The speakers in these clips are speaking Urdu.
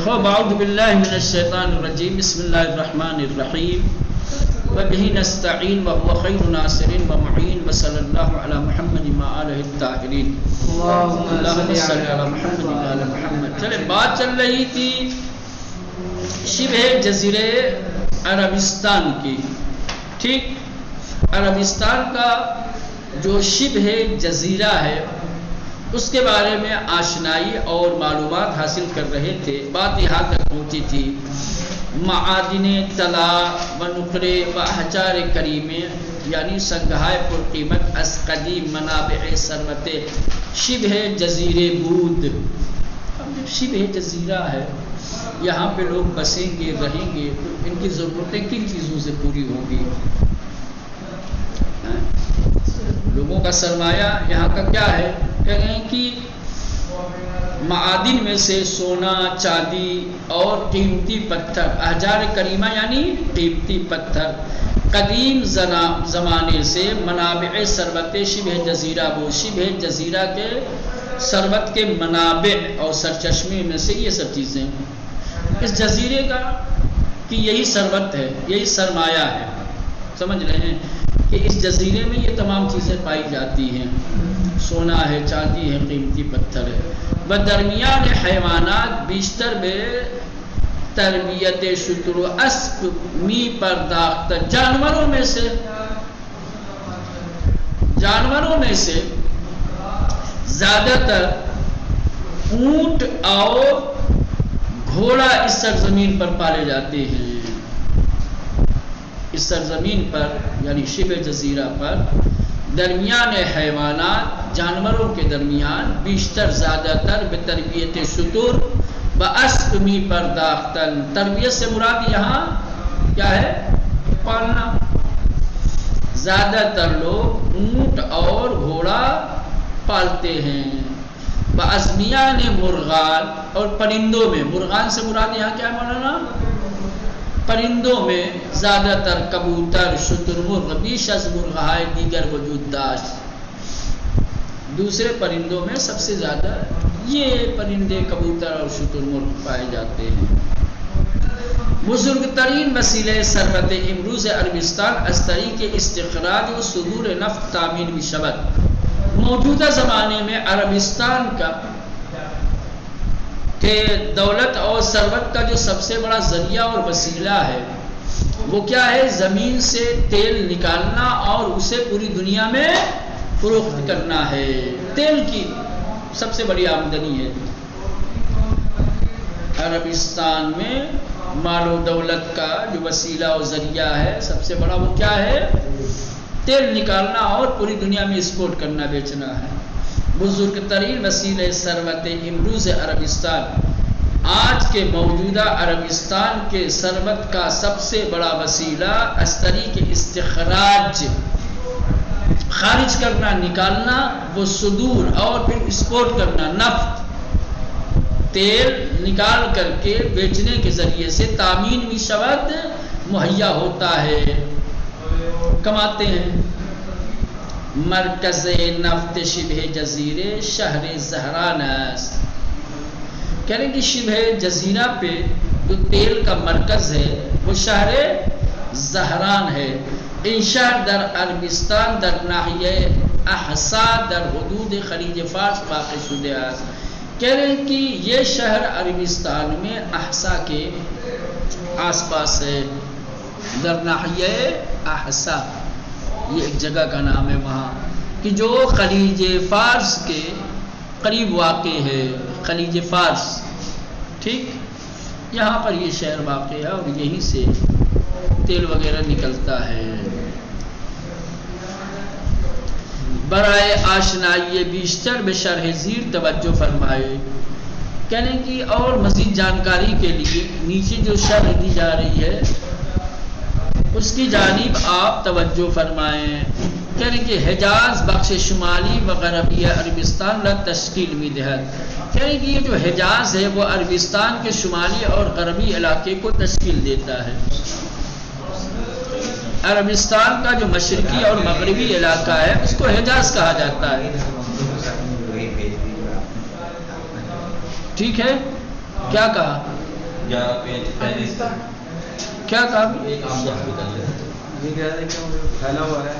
خوب اعوذ باللہ من الشیطان الرجیم بسم اللہ الرحمن الرحیم وبہ نستعین وهو خیر ناصر ومعین وصلی اللہ علی محمد وآلہ الطاہرین اللہم صلی علی محمد وآل محمد. چلے بات چل رہی تھی شبہ جزیرے عربستان کی. ٹھیک، عربستان کا جو شبہ جزیرہ ہے اس کے بارے میں آشنائی اور معلومات حاصل کر رہے تھے. بات یہاں تک پہنچی تھی معادن طلا و نقرے و احجار کریمے یعنی سنگھائے پر قیمت از قدیم منابع ثروت شبہ جزیرے بود. اب جب شبہ جزیرہ ہے یہاں پہ لوگ بسیں گے رہیں گے تو ان کی ضرورتیں کن چیزوں سے پوری ہوں گی؟ لوگوں کا سرمایہ یہاں کا کیا ہے؟ کہہ رہے ہیں کہ معادن میں سے سونا، چاندی اور قیمتی پتھر، احجار کریمہ یعنی قیمتی پتھر، قدیم زمانے سے منابع ثروت شبہ جزیرہ وہ شبہ جزیرہ کے ثروت کے منابع اور سرچشمے میں سے یہ سب چیزیں اس جزیرے کا کہ یہی ثروت ہے، یہی سرمایہ ہے. سمجھ رہے ہیں کہ اس جزیرے میں یہ تمام چیزیں پائی جاتی ہیں، سونا ہے، چاندی ہے، قیمتی پتھر ہے. بدرمیان حیوانات بیشتر میں تربیت شتر و اسب می پرداخت جانوروں میں سے زیادہ تر اونٹ اور گھوڑا اس سرزمین پر پالے جاتے ہیں. اس سرزمین پر یعنی شبہ جزیرہ پر درمیان حیوانات جانوروں کے درمیان بیشتر زیادہ تر بتربیت شتر و اسب می پرداختن. تربیت سے مراد یہاں کیا ہے؟ پالنا. زیادہ تر لوگ اونٹ اور گھوڑا پالتے ہیں. بازمیان مرغان اور پرندوں میں، مرغان سے مراد یہاں کیا ہے مولانا؟ پرندوں میں زیادہ تر کبوتر، شتر مرغ، بیش از مرغہائے دیگر وجود داشت. دوسرے پرندوں میں سب سے زیادہ یہ پرندے کبوتر اور شتر مرغ پائے جاتے ہیں. بزرگ ترین وسیلہ ثروت امروز عربستان از طریق استخراج و صدور نفت تامین می شود. موجودہ زمانے میں عربستان کا کہ دولت اور ثروت کا جو سب سے بڑا ذریعہ اور وسیلہ ہے وہ کیا ہے؟ زمین سے تیل نکالنا اور اسے پوری دنیا میں فروخت کرنا ہے. تیل کی سب سے بڑی آمدنی ہے. عربستان میں مال و دولت کا جو وسیلہ اور ذریعہ ہے سب سے بڑا وہ کیا ہے؟ تیل نکالنا اور پوری دنیا میں ایکسپورٹ کرنا، بیچنا ہے. بزرگ ترین وسیلہ ثروت امروز عربستان، آج کے موجودہ عربستان کے ثروت کا سب سے بڑا وسیلہ از طریق استخراج خارج کرنا، نکالنا، وہ صدور اور پھر ایکسپورٹ کرنا، نفت تیل نکال کر کے بیچنے کے ذریعے سے تامین بھی شود مہیا ہوتا ہے، کماتے ہیں. مرکز نفت شبہ جزیرے شہر زہران است. کہہ رہے ہیں کہ شبہ جزیرہ پہ جو تیل کا مرکز ہے وہ شہر زہران ہے. این شہر در عربستان در ناحیہ احسا در حدود خلیج فارس واقع شده است. کہہ رہے ہیں کہ یہ شہر عربستان میں احسا کے آس پاس ہے. در ناحیہ احسا یہ ایک جگہ کا نام ہے وہاں کہ جو خلیج فارس کے قریب واقع ہے. خلیج فارس، ٹھیک، یہاں پر یہ شہر واقع ہے اور یہیں سے تیل وغیرہ نکلتا ہے. برائے آشنائی بیشتر بشرح زیر توجہ فرمائے. کہنے کی اور مزید جانکاری کے لیے نیچے جو شرح دی جا رہی ہے اس کی جانب آپ توجہ فرمائیں. کہنے کہ حجاز بخش شمالی و غربی عربستان را تشکیل می دہد. کہنے کہ یہ جو حجاز ہے وہ عربستان کے شمالی اور غربی علاقے کو تشکیل دیتا ہے. عربستان کا جو مشرقی اور مغربی علاقہ ہے اس کو حجاز کہا جاتا ہے. ٹھیک ہے، کیا کہا؟ کیا کہا؟ یہ کہہ رہے کہ پھیلا ہوا ہے.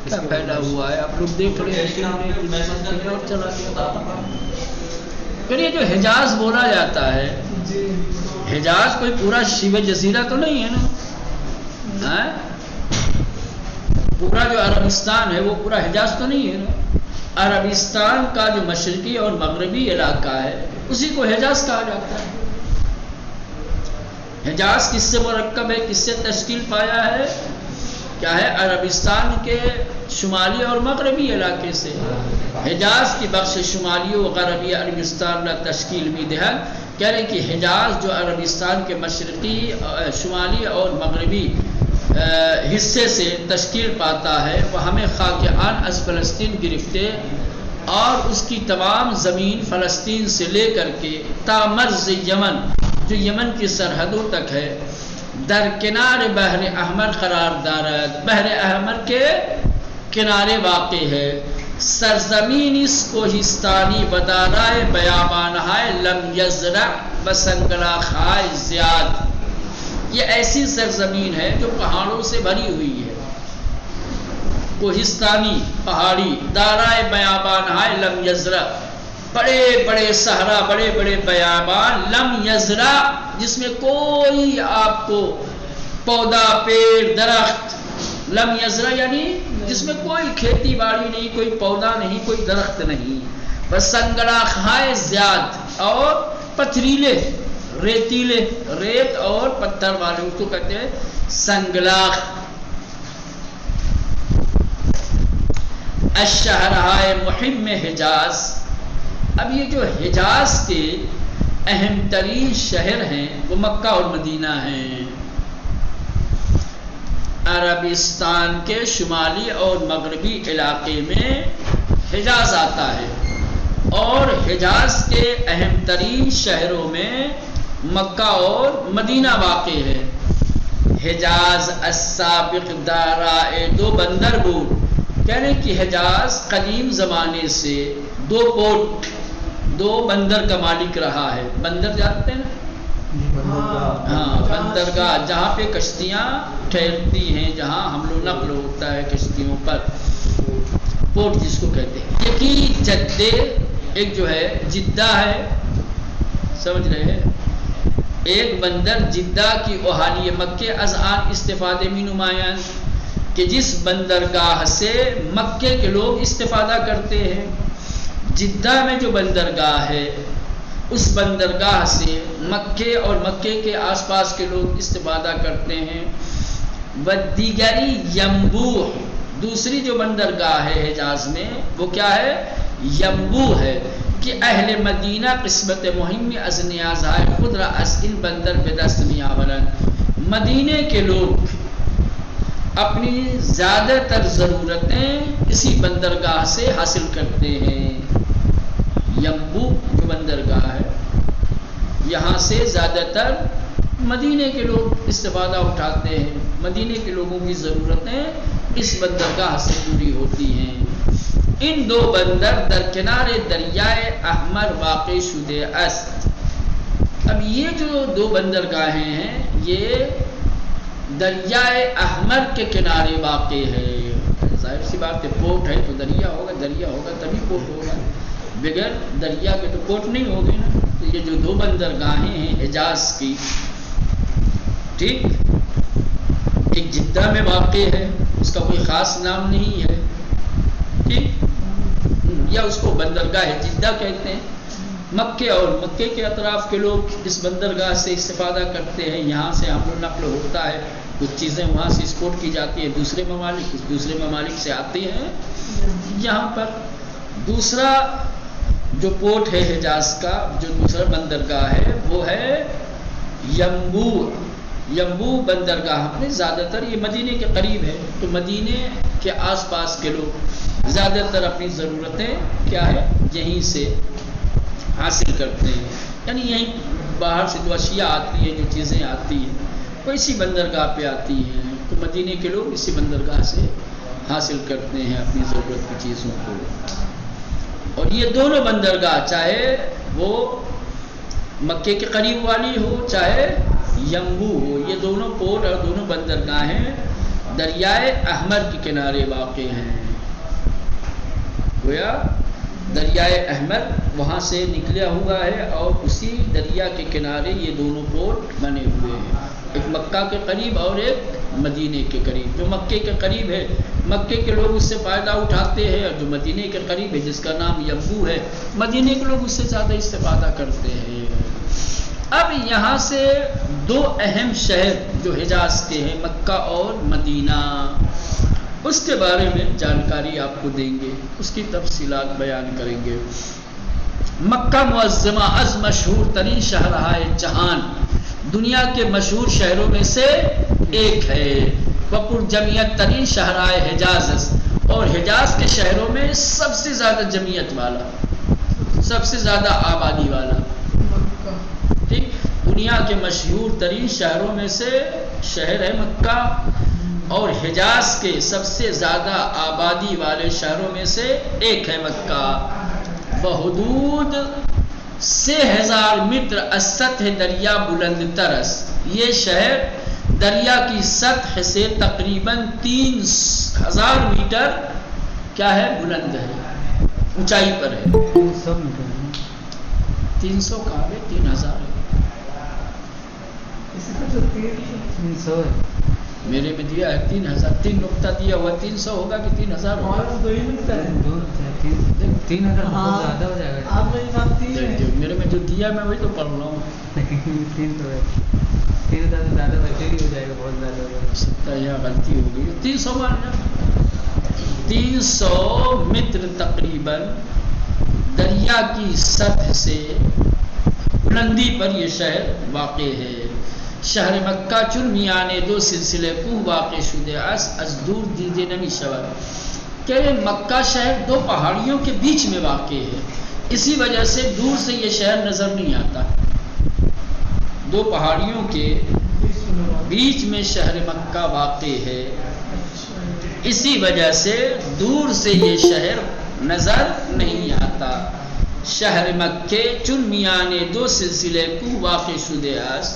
کیا پھیلا ہوا ہے؟ آپ لوگ دیکھ رہے ہیں. پھر یہ جو حجاز بولا جاتا ہے، حجاز کوئی پورا شبہ جزیرہ تو نہیں ہے نا؟ پورا جو عربستان ہے وہ پورا حجاز تو نہیں ہے نا؟ عربستان کا جو مشرقی اور مغربی علاقہ ہے اسی کو حجاز کہا جاتا ہے. حجاز کس سے مرکب ہے، کس سے تشکیل پایا ہے؟ کیا ہے؟ عربستان کے شمالی اور مغربی علاقے سے. حجاز کی بخش شمالی و غربی عربستان لا تشکیل بھی دہن، کہہ رہے کہ حجاز جو عربستان کے مشرقی، شمالی اور مغربی حصے سے تشکیل پاتا ہے، وہ ہمیں خاک آن از فلسطین گرفتے اور اس کی تمام زمین فلسطین سے لے کر کے تا مرز یمن، جو یمن کی سرحدوں تک ہے، در کنار بحر احمر قرار دارد، بحر احمر کے کنارے واقع ہے. سرزمین اس کوہستانی بدارائے بیابانہائے لم یزرع بسنگلا خائے زیاد. یہ ایسی سرزمین ہے جو پہاڑوں سے بھری ہوئی ہے، کوہستانی پہاڑی، دارائے بیابانہائے لم یزرع، بڑے بڑے صحرا، بڑے بڑے بیابان، لم یزرع جس میں کوئی آپ کو پودا، پیڑ، درخت، لم یزرع یعنی جس میں کوئی کھیتی باڑی نہیں، کوئی پودا نہیں، کوئی درخت نہیں. بس سنگلاخ ہائے زیاد، اور پتھریلے، ریتیلے، ریت اور پتھر والے، اس کو کہتے ہیں سنگلاخ. الشہرہائے محم حجاز. اب یہ جو حجاز کے اہم ترین شہر ہیں وہ مکہ اور مدینہ ہیں. عربستان کے شمالی اور مغربی علاقے میں حجاز آتا ہے، اور حجاز کے اہم ترین شہروں میں مکہ اور مدینہ واقع ہے. حجاز السابق دارائے دو بندر بود، کہنے کہ حجاز قدیم زمانے سے دو پورٹ، دو بندر کا مالک رہا ہے. بندر جانتے ہیں نا؟ ہاں، بندرگاہ، جہاں پہ کشتیاں ٹھہرتی ہیں، جہاں حمل و نقل ہوتا ہے کشتیوں پر، پورٹ جس کو کہتے ہیں. یکی جدے، ایک جو ہے جدہ ہے، سمجھ رہے ہیں؟ ایک بندر جدہ کی اوہانی مکے از آن استفادے میں نمایاں، کہ جس بندرگاہ سے مکے کے لوگ استفادہ کرتے ہیں. جدہ میں جو بندرگاہ ہے اس بندرگاہ سے مکے اور مکے کے آس پاس کے لوگ استفادہ کرتے ہیں. ودیگری ینبوع، دوسری جو بندرگاہ ہے حجاز میں وہ کیا ہے؟ ینبوع ہے، کہ اہل مدینہ قسمت مہم از نیازہائے خود را از ان بندر بدست میآورند. مدینے کے لوگ اپنی زیادہ تر ضرورتیں اسی بندرگاہ سے حاصل کرتے ہیں. ینبوع جو بندرگاہ ہے، یہاں سے زیادہ تر مدینے کے لوگ استفادہ اٹھاتے ہیں. مدینے کے لوگوں کی ضرورتیں اس بندرگاہ سے پوری ہوتی ہیں. ان دو بندر در کنارے دریائے احمر واقع شدہ است. اب یہ جو دو بندرگاہیں ہیں یہ دریائے احمر کے کنارے واقع ہے. ظاہر سی بات ہے، پورٹ ہے تو دریا ہوگا تبھی پورٹ ہوگا، بغیر دریا کے تو پورٹ نہیں ہوگی نا. تو یہ جو دو بندرگاہیں ہیں حجاز کی، ٹھیک، ایک جدہ میں واقع ہے، اس کا کوئی خاص نام نہیں ہے، ٹھیک، یا اس کو بندرگاہ جدہ کہتے ہیں. مکے اور مکے کے اطراف کے لوگ اس بندرگاہ سے استفادہ کرتے ہیں. یہاں سے حمل و نقل ہوتا ہے، کچھ چیزیں وہاں سے ایکسپورٹ کی جاتی ہے دوسرے ممالک، کچھ دوسرے ممالک سے آتی ہیں یہاں پر. دوسرا جو پورٹ ہے حجاز کا، جو دوسرا بندرگاہ ہے وہ ہے ینبوع. ینبوع بندرگاہ اپنے زیادہ تر یہ مدینے کے قریب ہے، تو مدینے کے آس پاس کے لوگ زیادہ تر اپنی ضرورتیں کیا ہے یہیں سے حاصل کرتے ہیں. یعنی یہیں باہر سے جو اشیاء آتی ہیں، جو چیزیں آتی ہیں وہ اسی بندرگاہ پہ آتی ہیں، تو مدینے کے لوگ اسی بندرگاہ سے حاصل کرتے ہیں اپنی ضرورت کی چیزوں کو. اور یہ دونوں بندرگاہ چاہے وہ مکے کے قریب والی ہو چاہے ینبو ہو، یہ دونوں پورٹ اور دونوں بندرگاہیں دریائے احمر کے کنارے واقع ہیں۔ گویا دریائے احمر وہاں سے نکلا ہوا ہے اور اسی دریا کے کنارے یہ دونوں پورٹ بنے ہوئے ہیں، ایک مکہ کے قریب اور ایک مدینے کے قریب۔ جو مکے کے قریب ہے مکے کے لوگ اس سے فائدہ اٹھاتے ہیں، اور جو مدینے کے قریب ہے جس کا نام ینبو ہے، مدینے کے لوگ اس سے زیادہ استفادہ کرتے ہیں۔ اب یہاں سے دو اہم شہر جو حجاز کے ہیں، مکہ اور مدینہ، اس کے بارے میں جانکاری آپ کو دیں گے، اس کی تفصیلات بیان کریں گے۔ مکہ معظمہ از مشہور ترین شہرہائے جہان، دنیا کے مشہور شہروں میں سے ایک ہے، وپر جمعیت ترین شہرہائے حجاز، اور حجاز کے شہروں میں سب سے زیادہ جمعیت والا، سب سے زیادہ آبادی والا، ٹھیک، دنیا کے مشہور ترین شہروں میں سے شہر ہے مکہ، اور حجاز کے سب سے زیادہ آبادی والے شہروں میں سے ایک ہے مکہ۔ بحدود 6000 میٹر از سطح دریا بلند ترس، یہ شہر دریا کی سطح سے تقریباً 3000 میٹر کیا ہے، بلند ہے، اونچائی پر ہے۔ 300 میٹر 300 کہاں ہے، 3000 ہے، اسی کا جو 300 ہے میرے میں دیا ہے 3000، 3 نقطہ دیا ہوا، 300 ہوگا کہ 3000 ہوگا؟ 3000 بہت زیادہ ہو جائے گا، میرے میں جو دیا میں وہی تو پڑھ رہا ہوں۔ 300 ہے، 3000 سے زیادہ بچے ہی ہو جائے گا، بہت زیادہ ہو جائے گا، سکتا ہے یہاں غلطی ہو گئی، 300 مان جا، 300 متر تقریباً دریا کی سطح سے بلندی پر یہ شہر واقع ہے۔ شہر مکہ چون میانے دو سلسلے کوہ واقع شدہ از دور دیدے نمی شود، کہ مکہ شہر دو پہاڑیوں کے بیچ میں واقع ہے، اسی وجہ سے دور سے یہ شہر نظر نہیں آتا، دو پہاڑیوں کے بیچ میں شہر مکہ واقع ہے، اسی وجہ سے دور سے یہ شہر نظر نہیں آتا۔ شہر مکہ چون میانے دو سلسلے کوہ واقع شدہ از،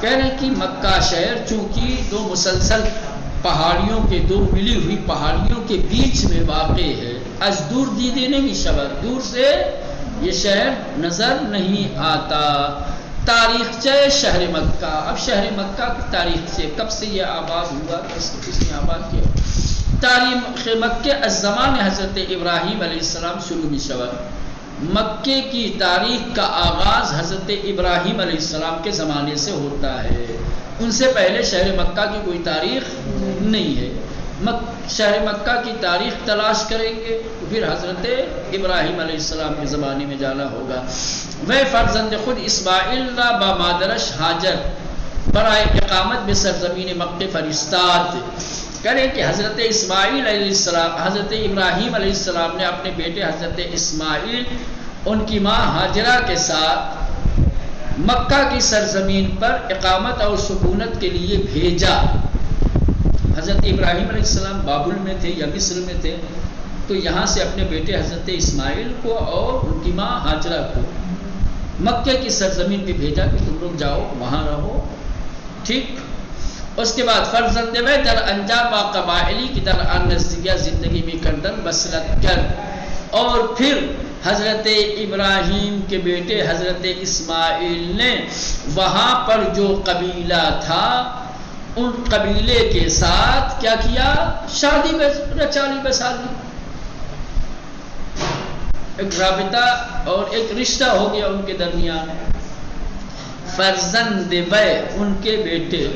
کہہ رہے ہیں کہ مکہ شہر چونکہ دو مسلسل پہاڑیوں کے، دو ملی ہوئی پہاڑیوں کے بیچ میں واقع ہے، از دور دیدے نہیں شود، دور سے یہ شہر نظر نہیں آتا۔ تاریخچہ شہر مکہ، اب شہر مکہ کی تاریخ سے کب سے یہ آباد ہوا، کس نے آباد کیا؟ تاریخ مکہ از زمان حضرت ابراہیم علیہ السلام شروع میں شود، مکے کی تاریخ کا آغاز حضرت ابراہیم علیہ السلام کے زمانے سے ہوتا ہے، ان سے پہلے شہر مکہ کی کوئی تاریخ نہیں ہے۔ شہر مکہ کی تاریخ تلاش کریں گے تو پھر حضرت ابراہیم علیہ السلام کے زمانے میں جانا ہوگا۔ وہ فرزند خود اسماعیل را با مادرش ہاجر برائے اقامت بے سرزمین مکہ فرستاد، کرے کہ حضرت اسماعیل علیہ السلام، حضرت ابراہیم علیہ السلام نے اپنے بیٹے حضرت اسماعیل ان کی ماں ہاجرہ کے ساتھ مکہ کی سرزمین پر اقامت اور سکونت کے لیے بھیجا۔ حضرت ابراہیم علیہ السلام بابل میں تھے یا مصر میں تھے، تو یہاں سے اپنے بیٹے حضرت اسماعیل کو اور ان کی ماں ہاجرہ کو مکہ کی سرزمین پہ بھیجا کہ تم لوگ جاؤ وہاں رہو، ٹھیک۔ اس کے بعد فرزند میں در انجام با قبائلی کی در آن نزدیکیہ زندگی میں کردن بسلت کر، اور پھر حضرت ابراہیم کے بیٹے حضرت اسماعیل نے وہاں پر جو قبیلہ تھا ان قبیلے کے ساتھ کیا کیا، شادی رچالی بسالی، ایک رابطہ اور ایک رشتہ ہو گیا ان کے درمیان۔ فرزند بے ان کے بیٹے،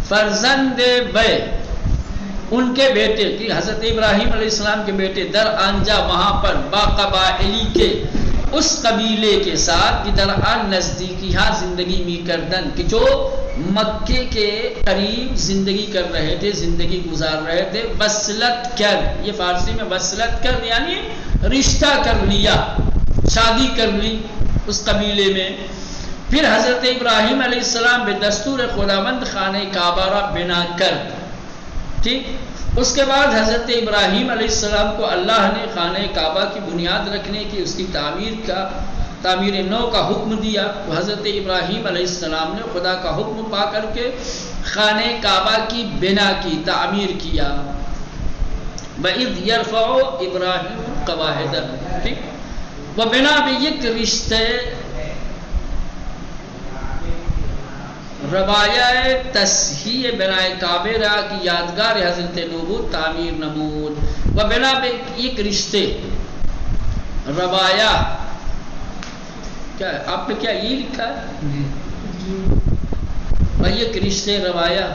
فرزند بے ان کے بیٹے کی حضرت ابراہیم علیہ السلام کے بیٹے در آنجا وہاں پر با قبائلی کے اس قبیلے کے ساتھ در آن نزدیکی ہاں زندگی می کردن، کہ جو مکے کے قریب زندگی کر رہے تھے، زندگی گزار رہے تھے، وصلت کر، یہ فارسی میں وصلت کر یعنی رشتہ کر لیا، شادی کر لی اس قبیلے میں۔ پھر حضرت ابراہیم علیہ السلام بے دستور خداوند خانہ کعبہ را بنا کر ٹھیک، اس کے بعد حضرت ابراہیم علیہ السلام کو اللہ نے خانہ کعبہ کی بنیاد رکھنے کی، اس کی تعمیر نو کا حکم دیا، تو حضرت ابراہیم علیہ السلام نے خدا کا حکم پا کر کے خانہ کعبہ کی بنا کی، تعمیر کیا۔ وَإِذْ يَرْفَعُ إِبْرَاهِيمُ الْقَوَاعِدَ، ٹھیک، وہ بنا بھی یک رشتے روایہ تصحیح بنائے کعبے را کی یادگار حضرت نوبود تعمیر نمود، و بنا بے ایک رشتے روایہ، کیا آپ نے کیا یہ لکھا ہے؟ و ایک رشتے روایہ،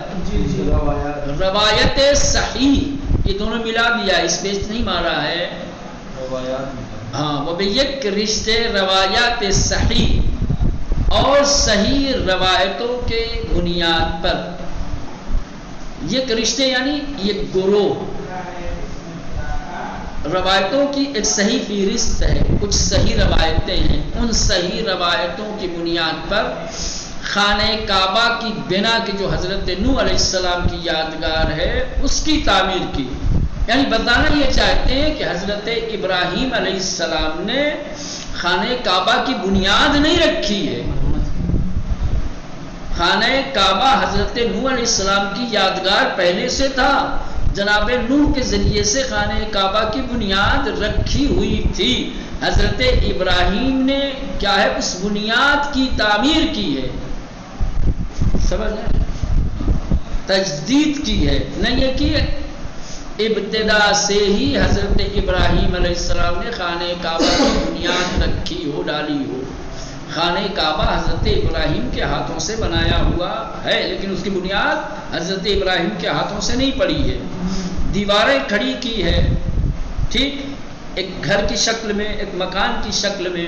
روایت صحیح، یہ دونوں ملا دیا، اس پیش نہیں مارا ہے، ہاں، وہ بے یک رشتے روایات صحیح اور صحیح روایتوں کے بنیاد پر، یہ رشتے یعنی یہ گروہ روایتوں کی ایک صحیح فہرست ہے، کچھ صحیح روایتیں ہیں، ان صحیح روایتوں کی بنیاد پر خانہ کعبہ کی بنا کی جو حضرت نوح علیہ السلام کی یادگار ہے اس کی تعمیر کی، یعنی بتانا یہ چاہتے ہیں کہ حضرت ابراہیم علیہ السلام نے خانہ کعبہ کی بنیاد نہیں رکھی ہے، خانہ کعبہ حضرت نوح علیہ السلام کی یادگار پہلے سے تھا، جناب نوح کے ذریعے سے خانہ کعبہ کی بنیاد رکھی ہوئی تھی، حضرت ابراہیم نے کیا ہے اس بنیاد کی تعمیر کی ہے، سمجھ ہے، تجدید کی ہے، نہیں ہے کہ ابتدا سے ہی حضرت ابراہیم علیہ السلام نے خانہ کعبہ کی بنیاد رکھی ہو، ڈالی ہو۔ خانہ کعبہ حضرت ابراہیم کے ہاتھوں سے بنایا ہوا ہے، لیکن اس کی بنیاد حضرت ابراہیم کے ہاتھوں سے نہیں پڑی ہے، دیواریں کھڑی کی ہے، ٹھیک، ایک گھر کی شکل میں، ایک مکان کی شکل میں،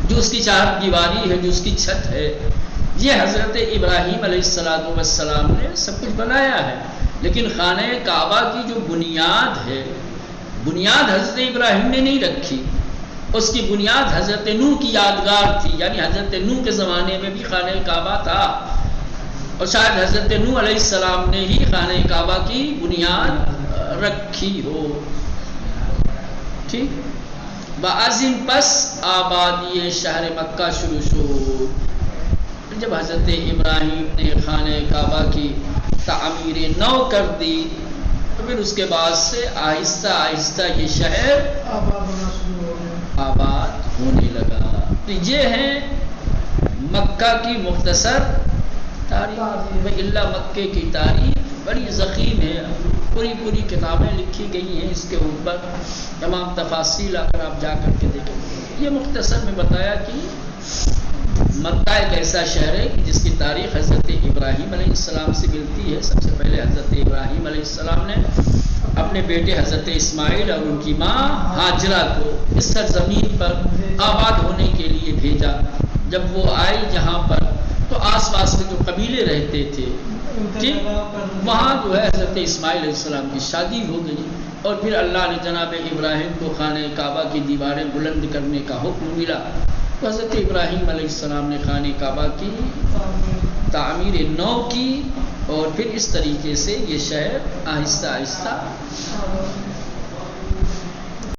جو اس کی چار دیواری ہے، جو اس کی چھت ہے، یہ حضرت ابراہیم علیہ السلام نے سب کچھ بنایا ہے، لیکن خانہ کعبہ کی جو بنیاد ہے، بنیاد حضرت ابراہیم نے نہیں رکھی، اس کی بنیاد حضرت نوح کی یادگار تھی، یعنی حضرت نوح کے زمانے میں بھی خانہ کعبہ تھا، اور شاید حضرت نوح علیہ السلام نے ہی خانہ کعبہ کی بنیاد رکھی ہو، ٹھیک۔ بعضن پس آبادی شہر مکہ شروع شو، جب حضرت ابراہیم نے خانہ کعبہ کی تعمیر نو کر دی تو پھر اس کے بعد سے آہستہ آہستہ یہ شہر آباد ہونے لگا۔ تو یہ ہے مکہ کی مختصر تاریخ، اللہ مکے کی تاریخ بڑی ضخیم ہے، پوری کتابیں لکھی گئی ہیں اس کے اوپر، تمام تفاصیل اگر آپ جا کر کے دیکھیں، یہ مختصر میں بتایا کہ مکہ ایک ایسا شہر ہے کہ جس کی تاریخ حضرت ابراہیم علیہ السلام سے ملتی ہے۔ سب سے پہلے حضرت ابراہیم علیہ السلام نے اپنے بیٹے حضرت اسماعیل اور ان کی ماں ہاجرہ کو اس سرزمین پر آباد ہونے کے لیے بھیجا۔ جب وہ آئی یہاں پر تو آس پاس میں جو قبیلے رہتے تھے، ٹھیک، وہاں جو ہے حضرت اسماعیل علیہ السلام کی شادی ہو گئی، اور پھر اللہ نے جناب ابراہیم کو خانہ کعبہ کی دیواریں بلند کرنے کا حکم ملا، تو حضرت ابراہیم علیہ السلام نے خانہ کعبہ کی تعمیر نو کی، اور پھر اس طریقے سے یہ شہر آہستہ آہستہ